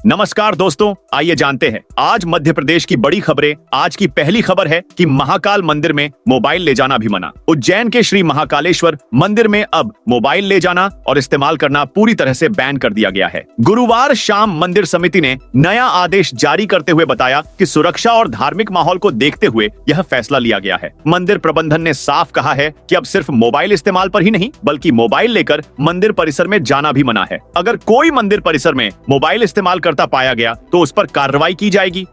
नमस्कार दोस्तों, आइए जानते हैं आज मध्य प्रदेश की बड़ी खबरें। आज की पहली खबर है कि महाकाल मंदिर में मोबाइल ले जाना भी मना। उज्जैन के श्री महाकालेश्वर मंदिर में अब मोबाइल ले जाना और इस्तेमाल करना पूरी तरह से बैन कर दिया गया है। गुरुवार शाम मंदिर समिति ने नया आदेश जारी करते हुए बताया कि सुरक्षा और धार्मिक माहौल को देखते हुए यह फैसला लिया गया है। मंदिर प्रबंधन ने साफ कहा है कि अब सिर्फ मोबाइल इस्तेमाल पर ही नहीं बल्कि मोबाइल लेकर मंदिर परिसर में जाना भी मना है। अगर कोई मंदिर परिसर में मोबाइल इस्तेमाल करता पाया गया तो उस पर कार्रवाई की जाएगी।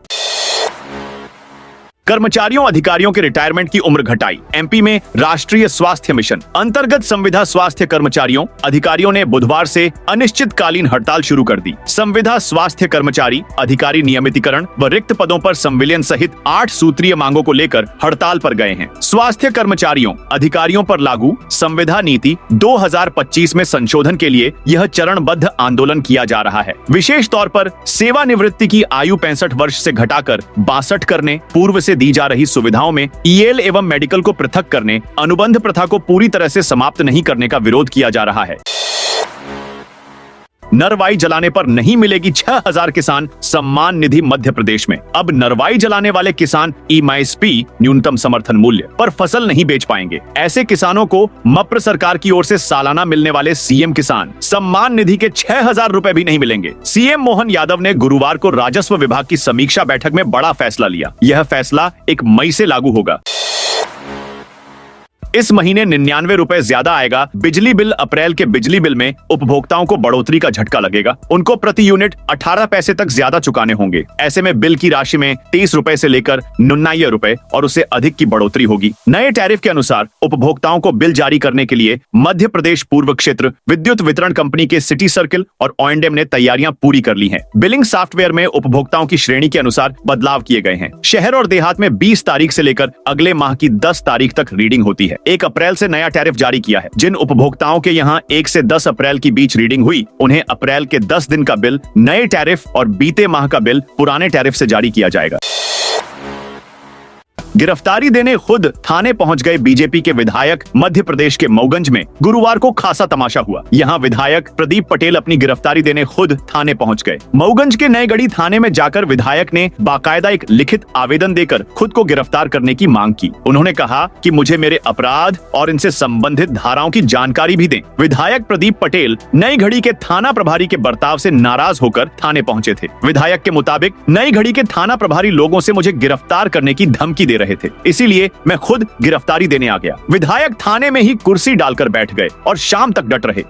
कर्मचारियों अधिकारियों के रिटायरमेंट की उम्र घटाई। एमपी में राष्ट्रीय स्वास्थ्य मिशन अंतर्गत संविदा स्वास्थ्य कर्मचारियों अधिकारियों ने बुधवार से अनिश्चितकालीन हड़ताल शुरू कर दी। संविदा स्वास्थ्य कर्मचारी अधिकारी नियमितीकरण व रिक्त पदों पर संविलियन सहित 8 सूत्रीय मांगों को लेकर हड़ताल पर गए हैं। स्वास्थ्य कर्मचारियों अधिकारियों पर लागू संविदा नीति 2025 में संशोधन के लिए यह चरणबद्ध आंदोलन किया जा रहा है। विशेष तौर पर सेवानिवृत्ति की आयु 65 वर्ष से घटाकर 62 करने, पूर्व से दी जा रही सुविधाओं में ईएल एवं मेडिकल को पृथक करने, अनुबंध प्रथा को पूरी तरह से समाप्त नहीं करने का विरोध किया जा रहा है। नरवाई जलाने पर नहीं मिलेगी 6000 किसान सम्मान निधि। मध्य प्रदेश में अब नरवाई जलाने वाले किसान एमएसपी न्यूनतम समर्थन मूल्य पर फसल नहीं बेच पाएंगे। ऐसे किसानों को मप्र सरकार की ओर से सालाना मिलने वाले सीएम किसान सम्मान निधि के 6000 रुपए भी नहीं मिलेंगे। सीएम मोहन यादव ने गुरुवार को राजस्व विभाग की समीक्षा बैठक में बड़ा फैसला लिया। यह फैसला 1 मई से लागू होगा। इस महीने 99 रुपए ज्यादा आएगा बिजली बिल। अप्रैल के बिजली बिल में उपभोक्ताओं को बढ़ोतरी का झटका लगेगा। उनको प्रति यूनिट 18 पैसे तक ज्यादा चुकाने होंगे। ऐसे में बिल की राशि में 30 रुपए से लेकर 99 रुपए और उससे अधिक की बढ़ोतरी होगी। नए टैरिफ के अनुसार उपभोक्ताओं को बिल जारी करने के लिए मध्य प्रदेश पूर्व क्षेत्र विद्युत वितरण कंपनी के सिटी सर्किल और ओएनडेम ने तैयारियां पूरी कर ली हैं। बिलिंग सॉफ्टवेयर में उपभोक्ताओं की श्रेणी के अनुसार बदलाव किए गए हैं। शहर और देहात में 20 तारीख से लेकर अगले माह की 10 तारीख तक रीडिंग होती है। 1 अप्रैल से नया टैरिफ जारी किया है। जिन उपभोक्ताओं के यहां 1 से 10 अप्रैल के बीच रीडिंग हुई, उन्हें अप्रैल के 10 दिन का बिल नए टैरिफ और बीते माह का बिल पुराने टैरिफ से जारी किया जाएगा। गिरफ्तारी देने खुद थाने पहुंच गए बीजेपी के विधायक। मध्य प्रदेश के मऊगंज में गुरुवार को खासा तमाशा हुआ। यहां विधायक प्रदीप पटेल अपनी गिरफ्तारी देने खुद थाने पहुंच गए। मऊगंज के नईगढ़ी थाने में जाकर विधायक ने बाकायदा एक लिखित आवेदन देकर खुद को गिरफ्तार करने की मांग की। उन्होंने कहा कि मुझे मेरे अपराध और इनसे संबंधित धाराओं की जानकारी भी दें। विधायक प्रदीप पटेल नईगढ़ी के थाना प्रभारी के बर्ताव से नाराज होकर थाने पहुंचे थे। विधायक के मुताबिक नईगढ़ी के थाना प्रभारी लोगों से मुझे गिरफ्तार करने की धमकी दे रहे थे, इसीलिए मैं खुद गिरफ्तारी देने आ गया। विधायक थाने में ही कुर्सी डालकर बैठ गए और शाम तक डट रहे।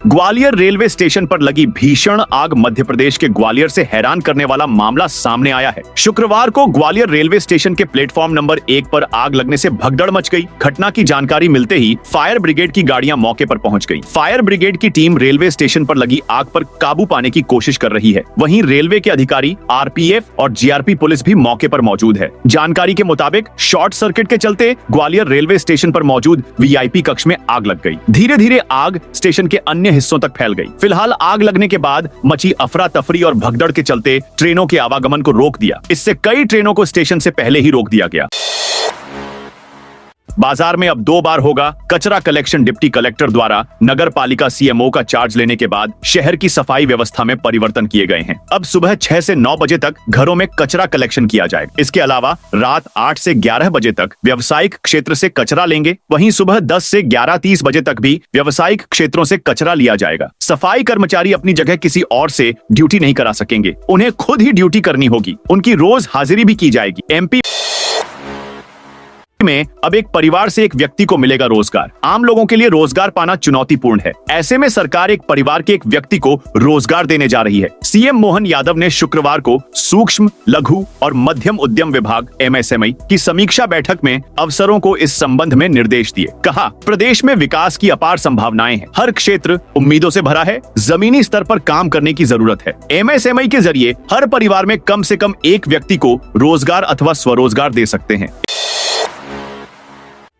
ग्वालियर रेलवे स्टेशन पर लगी भीषण आग। मध्य प्रदेश के ग्वालियर से हैरान करने वाला मामला सामने आया है। शुक्रवार को ग्वालियर रेलवे स्टेशन के प्लेटफॉर्म नंबर 1 पर आग लगने से भगदड़ मच गई। घटना की जानकारी मिलते ही फायर ब्रिगेड की गाड़ियां मौके पर पहुंच गई। फायर ब्रिगेड की टीम रेलवे स्टेशन पर लगी आग पर काबू पाने की कोशिश कर रही है। वहीं रेलवे के अधिकारी, आरपीएफ और जीआरपी पुलिस भी मौके पर मौजूद है। जानकारी के मुताबिक शॉर्ट सर्किट के चलते ग्वालियर रेलवे स्टेशन पर मौजूद वीआईपी कक्ष में आग लग गई। धीरे धीरे आग स्टेशन के अन्य हिस्सों तक फैल गई। फिलहाल आग लगने के बाद मची अफरा तफरी और भगदड़ के चलते ट्रेनों के आवागमन को रोक दिया। इससे कई ट्रेनों को स्टेशन से पहले ही रोक दिया गया। बाजार में अब 2 बार होगा कचरा कलेक्शन। डिप्टी कलेक्टर द्वारा नगर पालिका सीएमओ का चार्ज लेने के बाद शहर की सफाई व्यवस्था में परिवर्तन किए गए हैं। अब सुबह 6 से 9 बजे तक घरों में कचरा कलेक्शन किया जाएगा। इसके अलावा रात 8 से 11 बजे तक व्यावसायिक क्षेत्र से कचरा लेंगे। वहीं सुबह 10 से 11:30 बजे तक भी व्यावसायिक क्षेत्रों से कचरा लिया जाएगा। सफाई कर्मचारी अपनी जगह किसी और से ड्यूटी नहीं करा सकेंगे, उन्हें खुद ही ड्यूटी करनी होगी। उनकी रोज हाजिरी भी की जाएगी। एमपी में अब एक परिवार से एक व्यक्ति को मिलेगा रोजगार। आम लोगों के लिए रोजगार पाना चुनौतीपूर्ण है। ऐसे में सरकार एक परिवार के एक व्यक्ति को रोजगार देने जा रही है। सीएम मोहन यादव ने शुक्रवार को सूक्ष्म, लघु और मध्यम उद्यम विभाग एमएसएमई की समीक्षा बैठक में अफसरों को इस संबंध में निर्देश दिए। कहा, प्रदेश में विकास की अपार संभावनाएं हैं। हर क्षेत्र उम्मीदों से भरा है। जमीनी स्तर पर काम करने की जरूरत है। एमएसएमई के जरिए हर परिवार में कम से कम एक व्यक्ति को रोजगार अथवा स्वरोजगार दे सकते हैं।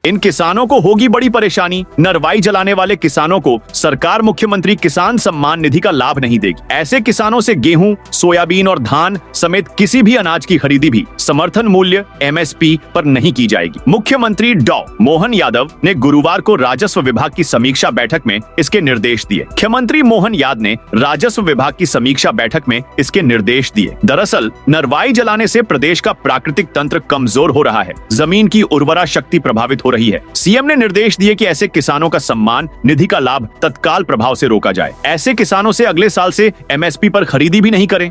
इन किसानों को होगी बड़ी परेशानी। नरवाई जलाने वाले किसानों को सरकार मुख्यमंत्री किसान सम्मान निधि का लाभ नहीं देगी। ऐसे किसानों से गेहूं, सोयाबीन और धान समेत किसी भी अनाज की खरीदी भी समर्थन मूल्य MSP पर नहीं की जाएगी। मुख्यमंत्री डॉ मोहन यादव ने गुरुवार को राजस्व विभाग की समीक्षा बैठक में इसके निर्देश दिए। मुख्यमंत्री मोहन यादव ने राजस्व विभाग की समीक्षा बैठक में इसके निर्देश दिए। दरअसल नरवाई जलाने से प्रदेश का प्राकृतिक तंत्र कमजोर हो रहा है, जमीन की उर्वरा शक्ति प्रभावित हो रही है। सीएम ने निर्देश दिए कि ऐसे किसानों का सम्मान निधि का लाभ तत्काल प्रभाव से रोका जाए। ऐसे किसानों से अगले साल से MSP पर खरीदी भी नहीं करें।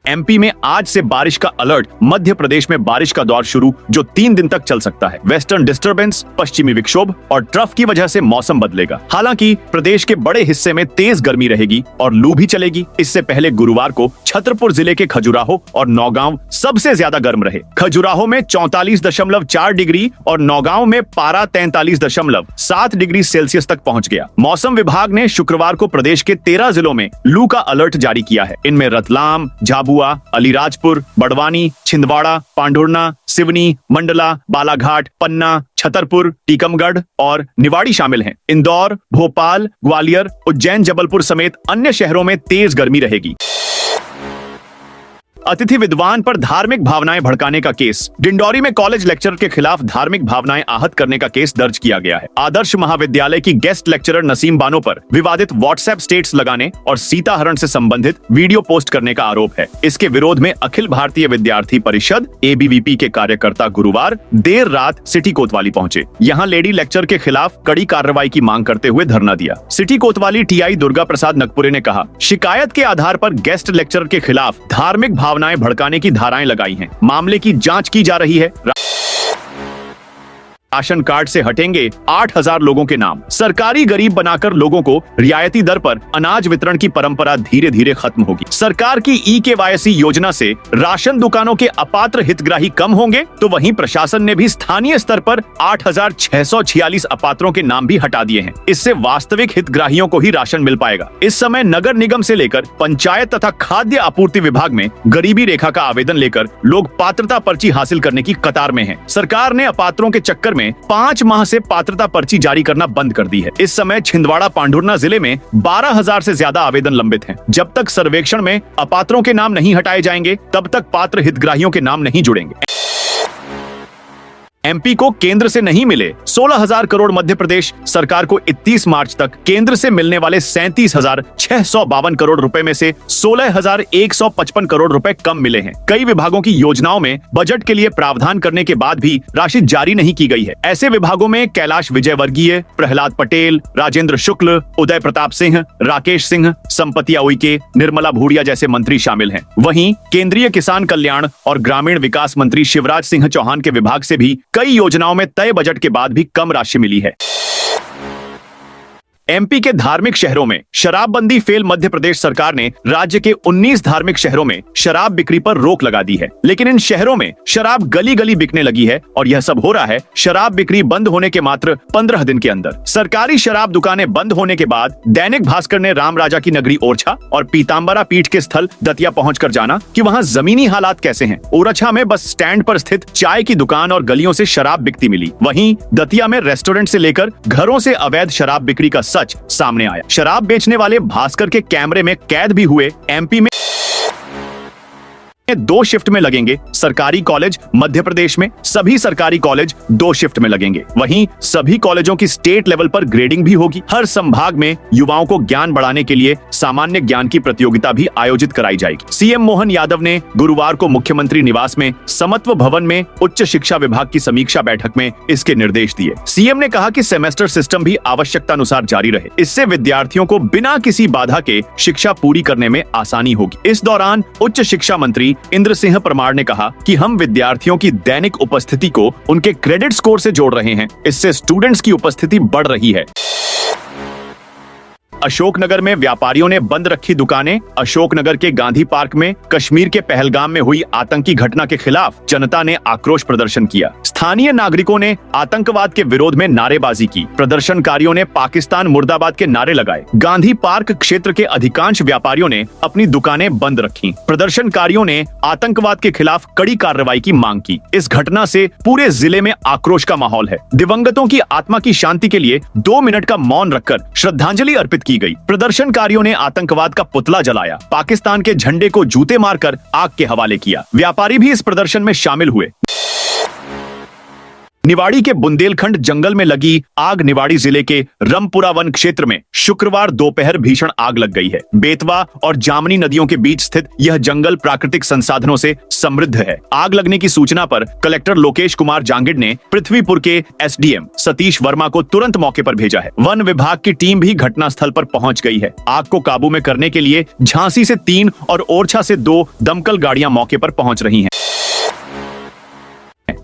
MP में आज से बारिश का अलर्ट। मध्य प्रदेश में बारिश का दौर शुरू, जो 3 दिन तक चल सकता है। वेस्टर्न डिस्टर्बेंस, पश्चिमी विक्षोभ और ट्रफ की वजह से मौसम बदलेगा। हालांकि प्रदेश के बड़े हिस्से में तेज गर्मी रहेगी और लू भी चलेगी। इससे पहले गुरुवार को छतरपुर जिले के खजुराहो और नौगांव सबसे ज्यादा गर्म रहे। खजुराहो में 34.4 डिग्री और नौगांव में पारा 43.7 डिग्री सेल्सियस तक पहुंच गया। मौसम विभाग ने शुक्रवार को प्रदेश के 13 जिलों में लू का अलर्ट जारी किया है। इनमें रतलाम, झाबुआ, अलीराजपुर, बड़वानी, छिंदवाड़ा, पांढुर्णा, सिवनी, मंडला, बालाघाट, पन्ना, छतरपुर, टीकमगढ़ और निवाड़ी शामिल हैं। इंदौर, भोपाल, ग्वालियर, उज्जैन, जबलपुर समेत अन्य शहरों में तेज गर्मी रहेगी। अतिथि विद्वान पर धार्मिक भावनाएं भड़काने का केस। डिंडौरी में कॉलेज लेक्चरर के खिलाफ धार्मिक भावनाएं आहत करने का केस दर्ज किया गया है। आदर्श महाविद्यालय की गेस्ट लेक्चरर नसीम बानो पर विवादित व्हाट्सएप स्टेटस लगाने और सीताहरण से संबंधित वीडियो पोस्ट करने का आरोप है। इसके विरोध में अखिल भारतीय विद्यार्थी परिषद ABVP के कार्यकर्ता गुरुवार देर रात सिटी कोतवाली पहुंचे। यहां लेडी लेक्चरर के खिलाफ कड़ी कार्रवाई की मांग करते हुए धरना दिया। सिटी कोतवाली TI दुर्गा प्रसाद नकपुरे ने कहा, शिकायत के आधार पर गेस्ट लेक्चरर के खिलाफ धार्मिक भावनाएं भड़काने की धाराएं लगाई हैं। मामले की जांच की जा रही है। राशन कार्ड से हटेंगे 8,000 लोगों के नाम। सरकारी गरीब बनाकर लोगों को रियायती दर पर अनाज वितरण की परंपरा धीरे धीरे खत्म होगी। सरकार की eKYC योजना से राशन दुकानों के अपात्र हितग्राही कम होंगे, तो वहीं प्रशासन ने भी स्थानीय स्तर पर 8,646 अपात्रों के नाम भी हटा दिए हैं। इससे वास्तविक हितग्राहियों को ही राशन मिल पाएगा। इस समय नगर निगम से लेकर पंचायत तथा खाद्य आपूर्ति विभाग में गरीबी रेखा का आवेदन लेकर लोग पात्रता पर्ची हासिल करने की कतार में हैं। सरकार ने अपात्रों के चक्कर में 5 माह से पात्रता पर्ची जारी करना बंद कर दी है। इस समय छिंदवाड़ा, पांढुर्णा जिले में 12,000 से ज्यादा आवेदन लंबित हैं। जब तक सर्वेक्षण में अपात्रों के नाम नहीं हटाए जाएंगे, तब तक पात्र हितग्राहियों के नाम नहीं जुड़ेंगे। MP को केंद्र से नहीं मिले 16,000 करोड़। मध्य प्रदेश सरकार को 31 मार्च तक केंद्र से मिलने वाले 37,652 करोड़ रुपए में से 16,155 करोड़ रुपए कम मिले हैं। कई विभागों की योजनाओं में बजट के लिए प्रावधान करने के बाद भी राशि जारी नहीं की गई है। ऐसे विभागों में कैलाश विजयवर्गीय, प्रहलाद पटेल, राजेंद्र शुक्ल, उदय प्रताप सिंह, राकेश सिंह, संपतिया उइके, निर्मला भूरिया जैसे मंत्री शामिल हैं। वहीं केंद्रीय किसान कल्याण और ग्रामीण विकास मंत्री शिवराज सिंह चौहान के विभाग से भी कई योजनाओं में तय बजट के बाद भी कम राशि मिली है। MP के धार्मिक शहरों में शराबबंदी फेल। मध्य प्रदेश सरकार ने राज्य के 19 धार्मिक शहरों में शराब बिक्री पर रोक लगा दी है, लेकिन इन शहरों में शराब गली गली बिकने लगी है और यह सब हो रहा है शराब बिक्री बंद होने के मात्र 15 दिन के अंदर। सरकारी शराब दुकानें बंद होने के बाद दैनिक भास्कर ने राम राजा की नगरी ओरछा और पीताम्बरा पीठ के स्थल दतिया पहुंचकर जाना कि वहां जमीनी हालात कैसे हैं। ओरछा में बस स्टैंड पर स्थित चाय की दुकान और गलियों से शराब बिकती मिली। वहीं दतिया में रेस्टोरेंट से लेकर घरों से अवैध शराब बिक्री का सच सामने आया। शराब बेचने वाले भास्कर के कैमरे में कैद भी हुए। MP में 2 शिफ्ट में लगेंगे सरकारी कॉलेज। मध्य प्रदेश में सभी सरकारी कॉलेज 2 शिफ्ट में लगेंगे। वहीं सभी कॉलेजों की स्टेट लेवल पर ग्रेडिंग भी होगी। हर संभाग में युवाओं को ज्ञान बढ़ाने के लिए सामान्य ज्ञान की प्रतियोगिता भी आयोजित कराई जाएगी। CM मोहन यादव ने गुरुवार को मुख्यमंत्री निवास में समत्व भवन में उच्च शिक्षा विभाग की समीक्षा बैठक में इसके निर्देश दिए। CM ने कहा कि सेमेस्टर सिस्टम भी आवश्यकता अनुसार जारी रहे। इससे विद्यार्थियों को बिना किसी बाधा के शिक्षा पूरी करने में आसानी होगी। इस दौरान उच्च शिक्षा मंत्री इंद्र सिंह परमार ने कहा कि हम विद्यार्थियों की दैनिक उपस्थिति को उनके क्रेडिट स्कोर से जोड़ रहे हैं। इससे स्टूडेंट्स की उपस्थिति बढ़ रही है। अशोकनगर में व्यापारियों ने बंद रखी दुकानें। अशोकनगर के गांधी पार्क में कश्मीर के पहलगाम में हुई आतंकी घटना के खिलाफ जनता ने आक्रोश प्रदर्शन किया। स्थानीय नागरिकों ने आतंकवाद के विरोध में नारेबाजी की। प्रदर्शनकारियों ने पाकिस्तान मुर्दाबाद के नारे लगाए। गांधी पार्क क्षेत्र के अधिकांश व्यापारियों ने अपनी दुकानें बंद रखी। प्रदर्शनकारियों ने आतंकवाद के खिलाफ कड़ी कार्रवाई की मांग की। इस घटना से पूरे जिले में आक्रोश का माहौल है। दिवंगतों की आत्मा की शांति के लिए 2 मिनट का मौन रखकर श्रद्धांजलि अर्पित की गई। प्रदर्शनकारियों ने आतंकवाद का पुतला जलाया। पाकिस्तान के झंडे को जूते मारकर आग के हवाले किया। व्यापारी भी इस प्रदर्शन में शामिल हुए। निवाड़ी के बुंदेलखंड जंगल में लगी आग। निवाड़ी जिले के रमपुरा वन क्षेत्र में शुक्रवार दोपहर भीषण आग लग गई है। बेतवा और जामनी नदियों के बीच स्थित यह जंगल प्राकृतिक संसाधनों से समृद्ध है। आग लगने की सूचना पर कलेक्टर लोकेश कुमार जांगिड ने पृथ्वीपुर के एसडीएम सतीश वर्मा को तुरंत मौके पर भेजा है। वन विभाग की टीम भी घटनास्थल पर पहुंच गई है। आग को काबू में करने के लिए झांसी से 3 और ओरछा से 2 दमकल गाड़ियां मौके पर पहुंच रही हैं।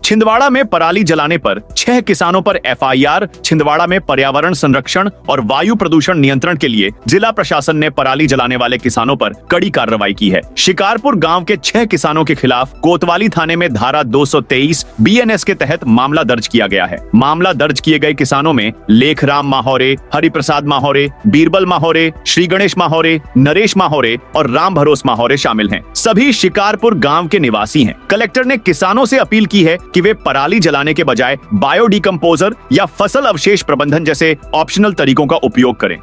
छिंदवाड़ा में पराली जलाने पर 6 किसानों पर एफआईआर। छिंदवाड़ा में पर्यावरण संरक्षण और वायु प्रदूषण नियंत्रण के लिए जिला प्रशासन ने पराली जलाने वाले किसानों पर कड़ी कार्रवाई की है। शिकारपुर गांव के 6 किसानों के खिलाफ कोतवाली थाने में धारा 223 बीएनएस के तहत मामला दर्ज किया गया है। मामला दर्ज किए गए किसानों में लेखराम माहौरे, हरिप्रसाद माहौरे, बीरबल माहौरे, श्री गणेश माहौरे, नरेश माहौरे और राम भरोस माहौरे शामिल हैं। सभी शिकारपुर गांव के निवासी हैं। कलेक्टर ने किसानों से अपील की है कि वे पराली जलाने के बजाय बायोडिकम्पोजर या फसल अवशेष प्रबंधन जैसे ऑप्शनल तरीकों का उपयोग करें।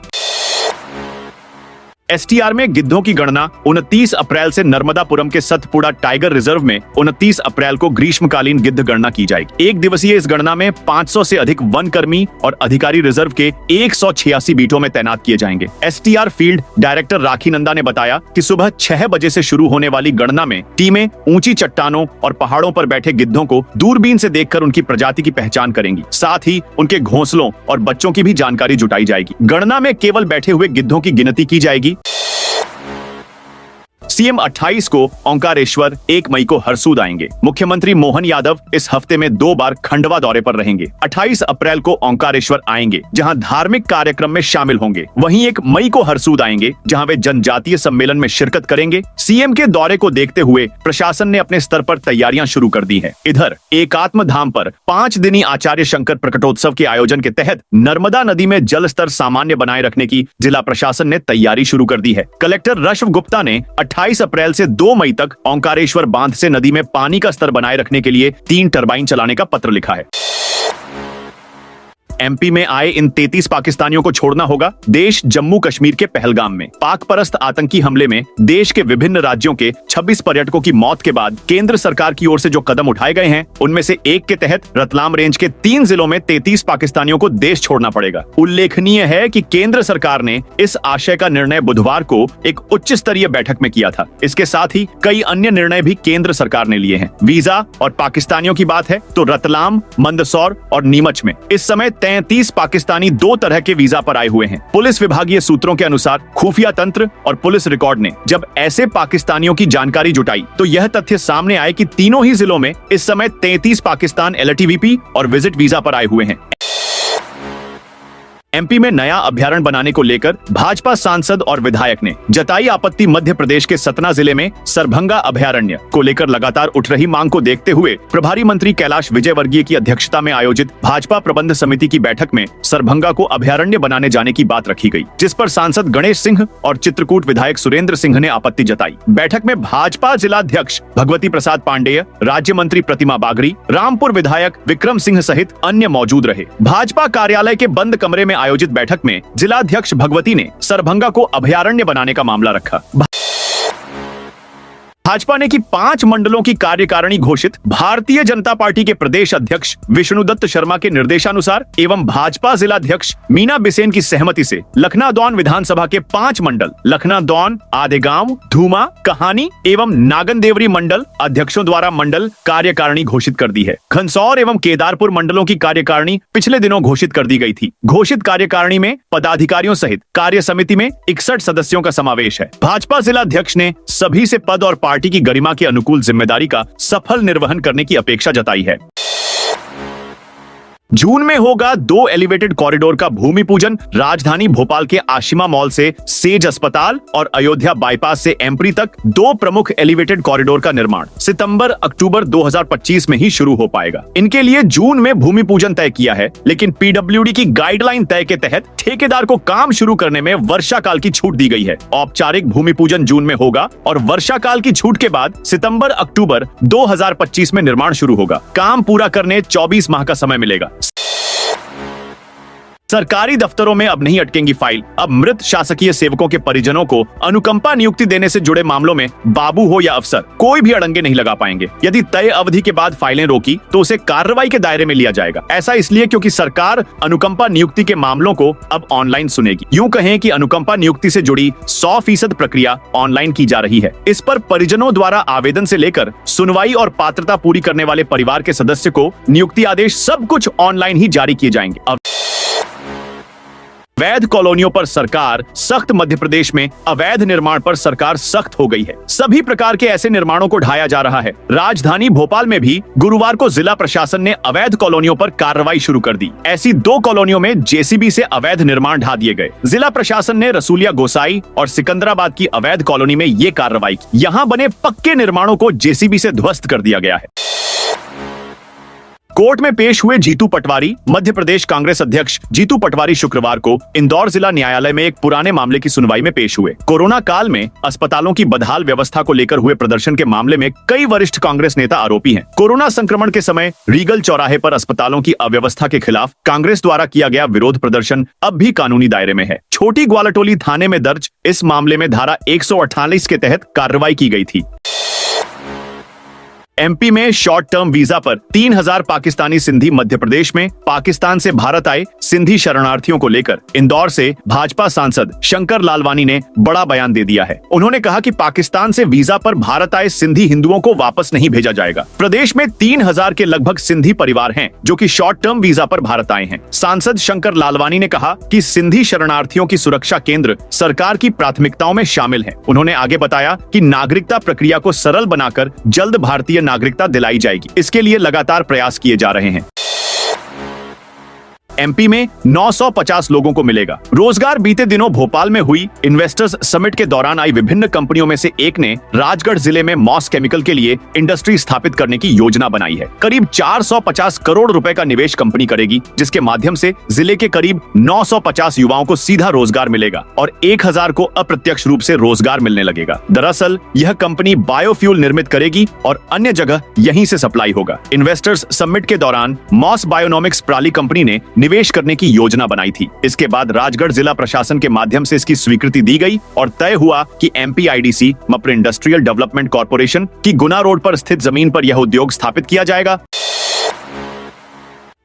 एसटीआर में गिद्धों की गणना 29 अप्रैल से नर्मदापुरम के सतपुड़ा टाइगर रिजर्व में 29 अप्रैल को ग्रीष्मकालीन गिद्ध गणना की जाएगी। एक दिवसीय इस गणना में 500 से अधिक वन कर्मी और अधिकारी रिजर्व के 186 बीटों में तैनात किए जाएंगे। एसटीआर फील्ड डायरेक्टर राखी नंदा ने बताया कि सुबह 6 बजे से शुरू होने वाली गणना में टीमें ऊंची चट्टानों और पहाड़ों पर बैठे गिद्धों को दूरबीन से देखकर उनकी प्रजाति की पहचान करेंगी। साथ ही उनके घोंसलों और बच्चों की भी जानकारी जुटाई जाएगी। गणना में केवल बैठे हुए गिद्धों की गिनती की जाएगी। सीएम 28 को ओंकारेश्वर, 1 मई को हरसूद आएंगे। मुख्यमंत्री मोहन यादव इस हफ्ते में 2 बार खंडवा दौरे पर रहेंगे। 28 अप्रैल को ओंकारेश्वर आएंगे, जहां धार्मिक कार्यक्रम में शामिल होंगे। वहीं 1 मई को हरसूद आएंगे, जहां वे जनजातीय सम्मेलन में शिरकत करेंगे। सीएम के दौरे को देखते हुए प्रशासन ने अपने स्तर पर तैयारियां शुरू कर दी है। इधर एकात्म धाम पर 5 दिनी आचार्य शंकर प्रकटोत्सव के आयोजन के तहत नर्मदा नदी में जल स्तर सामान्य बनाए रखने की जिला प्रशासन ने तैयारी शुरू कर दी है। कलेक्टर रश्व गुप्ता ने 28 अप्रैल से 2 मई तक ओंकारेश्वर बांध से नदी में पानी का स्तर बनाए रखने के लिए 3 टरबाइन चलाने का पत्र लिखा है। एमपी में आए इन 33 पाकिस्तानियों को छोड़ना होगा। देश जम्मू कश्मीर के पहलगाम में पाक परस्त आतंकी हमले में देश के विभिन्न राज्यों के 26 पर्यटकों की मौत के बाद केंद्र सरकार की ओर से जो कदम उठाए गए हैं, उनमें से एक के तहत रतलाम रेंज के 3 जिलों में 33 पाकिस्तानियों को देश छोड़ना पड़ेगा। उल्लेखनीय है कि केंद्र सरकार ने इस आशय का निर्णय बुधवार को एक उच्च स्तरीय बैठक में किया था। इसके साथ ही कई अन्य निर्णय भी केंद्र सरकार ने लिए हैं। वीजा और पाकिस्तानियों की बात है तो रतलाम, मंदसौर और नीमच में इस समय 33 पाकिस्तानी 2 तरह के वीजा पर आए हुए हैं। पुलिस विभागीय सूत्रों के अनुसार खुफिया तंत्र और पुलिस रिकॉर्ड ने जब ऐसे पाकिस्तानियों की जानकारी जुटाई तो यह तथ्य सामने आए कि तीनों ही जिलों में इस समय 33 पाकिस्तान एलटीवीपी और विजिट वीजा पर आए हुए हैं। एमपी में नया अभ्यारण्य बनाने को लेकर भाजपा सांसद और विधायक ने जताई आपत्ति। मध्य प्रदेश के सतना जिले में सरभंगा अभ्यारण्य को लेकर लगातार उठ रही मांग को देखते हुए प्रभारी मंत्री कैलाश विजयवर्गीय की अध्यक्षता में आयोजित भाजपा प्रबंध समिति की बैठक में सरभंगा को अभ्यारण्य बनाने जाने की बात रखी गई, जिस पर सांसद गणेश सिंह और चित्रकूट विधायक सुरेंद्र सिंह ने आपत्ति जताई। बैठक में भाजपा जिलाध्यक्ष भगवती प्रसाद पांडेय, राज्य मंत्री प्रतिमा बागरी, रामपुर विधायक विक्रम सिंह सहित अन्य मौजूद रहे। भाजपा कार्यालय के बंद कमरे में आयोजित बैठक में जिलाध्यक्ष भगवती ने सरभंगा को अभयारण्य बनाने का मामला रखा। भाजपा ने की 5 मंडलों की कार्यकारिणी घोषित। भारतीय जनता पार्टी के प्रदेश अध्यक्ष विष्णुदत्त शर्मा के निर्देशानुसार एवं भाजपा जिलाध्यक्ष मीना बिसेन की सहमति से लखनादौन विधानसभा के 5 मंडल लखनादौन, आदेगांव, धूमा, कहानी एवं नागनदेवरी मंडल अध्यक्षों द्वारा मंडल कार्यकारिणी घोषित कर दी है। खंसौर एवं केदारपुर मंडलों की कार्यकारिणी पिछले दिनों घोषित कर दी गई थी। घोषित कार्यकारिणी में पदाधिकारियों सहित कार्य समिति में 61 सदस्यों का समावेश है। भाजपा जिलाध्यक्ष ने सभी से पद और पार्टी की गरिमा के अनुकूल जिम्मेदारी का सफल निर्वहन करने की अपेक्षा जताई है। जून में होगा 2 एलिवेटेड कॉरिडोर का भूमि पूजन। राजधानी भोपाल के आशिमा मॉल से सेज अस्पताल और अयोध्या बाईपास से एम्प्री तक 2 प्रमुख एलिवेटेड कॉरिडोर का निर्माण सितंबर अक्टूबर 2025 में ही शुरू हो पाएगा। इनके लिए जून में भूमि पूजन तय किया है, लेकिन पीडब्ल्यूडी की गाइडलाइन तय के तहत ठेकेदार को काम शुरू करने में वर्षा काल की छूट दी गई है। औपचारिक भूमि पूजन जून में होगा और वर्षा काल की छूट के बाद सितंबर अक्टूबर 2025 में निर्माण शुरू होगा। काम पूरा करने 24 माह का समय मिलेगा। सरकारी दफ्तरों में अब नहीं अटकेंगी फाइल। अब मृत शासकीय सेवकों के परिजनों को अनुकंपा नियुक्ति देने से जुड़े मामलों में बाबू हो या अफसर, कोई भी अड़ंगे नहीं लगा पाएंगे। यदि तय अवधि के बाद फाइलें रोकी तो उसे कार्रवाई के दायरे में लिया जाएगा। ऐसा इसलिए क्योंकि सरकार अनुकंपा नियुक्ति के मामलों को अब ऑनलाइन सुनेगी। यूं कहें कि अनुकंपा नियुक्ति से जुड़ी 100% प्रक्रिया ऑनलाइन की जा रही है। इस पर परिजनों द्वारा आवेदन से लेकर सुनवाई और पात्रता पूरी करने वाले परिवार के सदस्य को नियुक्ति आदेश सब कुछ ऑनलाइन ही जारी किए जाएंगे। अवैध कॉलोनियों पर सरकार सख्त। मध्य प्रदेश में अवैध निर्माण पर सरकार सख्त हो गई है। सभी प्रकार के ऐसे निर्माणों को ढाया जा रहा है। राजधानी भोपाल में भी गुरुवार को जिला प्रशासन ने अवैध कॉलोनियों पर कार्रवाई शुरू कर दी। ऐसी 2 कॉलोनियों में जेसीबी से अवैध निर्माण ढा दिए गए। जिला प्रशासन ने रसूलिया गोसाई और सिकंदराबाद की अवैध कॉलोनी में ये कार्रवाई की। यहाँ बने पक्के निर्माणों को जेसीबी से ध्वस्त कर दिया गया है। कोर्ट में पेश हुए जीतू पटवारी। मध्य प्रदेश कांग्रेस अध्यक्ष जीतू पटवारी शुक्रवार को इंदौर जिला न्यायालय में एक पुराने मामले की सुनवाई में पेश हुए। कोरोना काल में अस्पतालों की बदहाल व्यवस्था को लेकर हुए प्रदर्शन के मामले में कई वरिष्ठ कांग्रेस नेता आरोपी हैं। कोरोना संक्रमण के समय रीगल चौराहे पर अस्पतालों की अव्यवस्था के खिलाफ कांग्रेस द्वारा किया गया विरोध प्रदर्शन अब भी कानूनी दायरे में है। छोटी ग्वालाटोली थाने में दर्ज इस मामले में धारा 148 के तहत कार्रवाई की गई थी। एमपी में शॉर्ट टर्म वीजा पर 3000 पाकिस्तानी सिंधी। मध्य प्रदेश में पाकिस्तान से भारत आए सिंधी शरणार्थियों को लेकर इंदौर से भाजपा सांसद शंकर लालवानी ने बड़ा बयान दे दिया है। उन्होंने कहा कि पाकिस्तान से वीजा पर भारत आए सिंधी हिंदुओं को वापस नहीं भेजा जाएगा। प्रदेश में 3000 के लगभग सिंधी परिवार हैं जो कि शॉर्ट टर्म वीजा पर भारत आए हैं। सांसद शंकर लालवानी ने कहा कि सिंधी शरणार्थियों की सुरक्षा केंद्र सरकार की प्राथमिकताओं में शामिल है। उन्होंने आगे बताया कि नागरिकता प्रक्रिया को सरल बनाकर जल्द भारतीय नागरिकता दिलाई जाएगी। इसके लिए लगातार प्रयास किए जा रहे हैं। एमपी में 950 लोगों को मिलेगा रोजगार। बीते दिनों भोपाल में हुई इन्वेस्टर्स समिट के दौरान आई विभिन्न कंपनियों में से एक ने राजगढ़ जिले में मॉस केमिकल के लिए इंडस्ट्री स्थापित करने की योजना बनाई है। करीब 450 करोड़ रुपए का निवेश कंपनी करेगी, जिसके माध्यम से जिले के करीब 950 युवाओं को सीधा रोजगार मिलेगा और 1000 को अप्रत्यक्ष रूप से रोजगार मिलने लगेगा। दरअसल यह कंपनी बायोफ्यूल निर्मित करेगी और अन्य जगह यहीं से सप्लाई होगा। इन्वेस्टर्स समिट के दौरान मॉस बायोनॉमिक्स प्राली कंपनी ने निवेश करने की योजना बनाई थी। इसके बाद राजगढ़ जिला प्रशासन के माध्यम से इसकी स्वीकृति दी गई और तय हुआ कि एमपीआईडीसी मप्र इंडस्ट्रियल डेवलपमेंट कॉर्पोरेशन की गुना रोड पर स्थित जमीन पर यह उद्योग स्थापित किया जाएगा।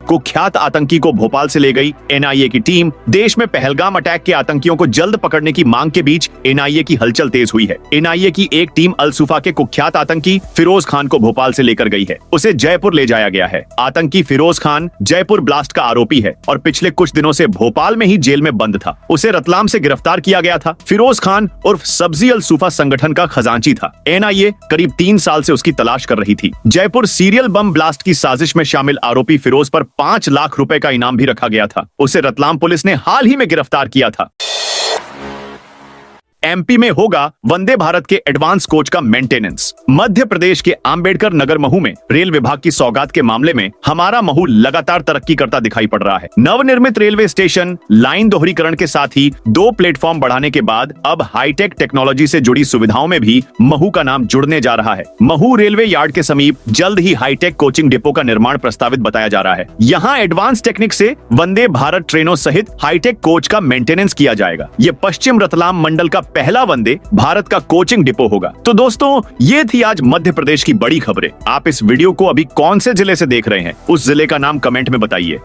कुख्यात आतंकी को भोपाल से ले गई एनआईए की टीम। देश में पहलगाम अटैक के आतंकियों को जल्द पकड़ने की मांग के बीच एनआईए की हलचल तेज हुई है। एनआईए की एक टीम अलसुफा के कुख्यात आतंकी फिरोज खान को भोपाल से लेकर गई है। उसे जयपुर ले जाया गया है। आतंकी फिरोज खान जयपुर ब्लास्ट का आरोपी है और पिछले कुछ दिनों से भोपाल में ही जेल में बंद था। उसे रतलाम से गिरफ्तार किया गया था। फिरोज खान उर्फ सब्जी अलसुफा संगठन का खजांची था। एनआईए करीब 3 साल से उसकी तलाश कर रही थी। जयपुर सीरियल बम ब्लास्ट की साजिश में शामिल आरोपी फिरोज पर 5 लाख रुपए का इनाम भी रखा गया था। उसे रतलाम पुलिस ने हाल ही में गिरफ्तार किया था। एमपी में होगा वंदे भारत के एडवांस कोच का मेंटेनेंस। मध्य प्रदेश के अंबेडकर नगर महू में रेल विभाग की सौगात के मामले में हमारा महू लगातार तरक्की करता दिखाई पड़ रहा है। नवनिर्मित रेलवे स्टेशन, लाइन दोहरीकरण के साथ ही 2 प्लेटफॉर्म बढ़ाने के बाद अब हाईटेक टेक्नोलॉजी से जुड़ी सुविधाओं में भी महू का नाम जुड़ने जा रहा है। महू रेलवे यार्ड के समीप जल्द ही हाईटेक कोचिंग डिपो का निर्माण प्रस्तावित बताया जा रहा है। यहाँ एडवांस टेक्निक से वंदे भारत ट्रेनों सहित हाईटेक कोच का मेंटेनेंस किया जाएगा। ये पश्चिम रतलाम मंडल का पहला वंदे भारत का कोचिंग डिपो होगा। तो दोस्तों, ये थी आज मध्य प्रदेश की बड़ी खबरें। आप इस वीडियो को अभी कौन से जिले से देख रहे हैं, उस जिले का नाम कमेंट में बताइए।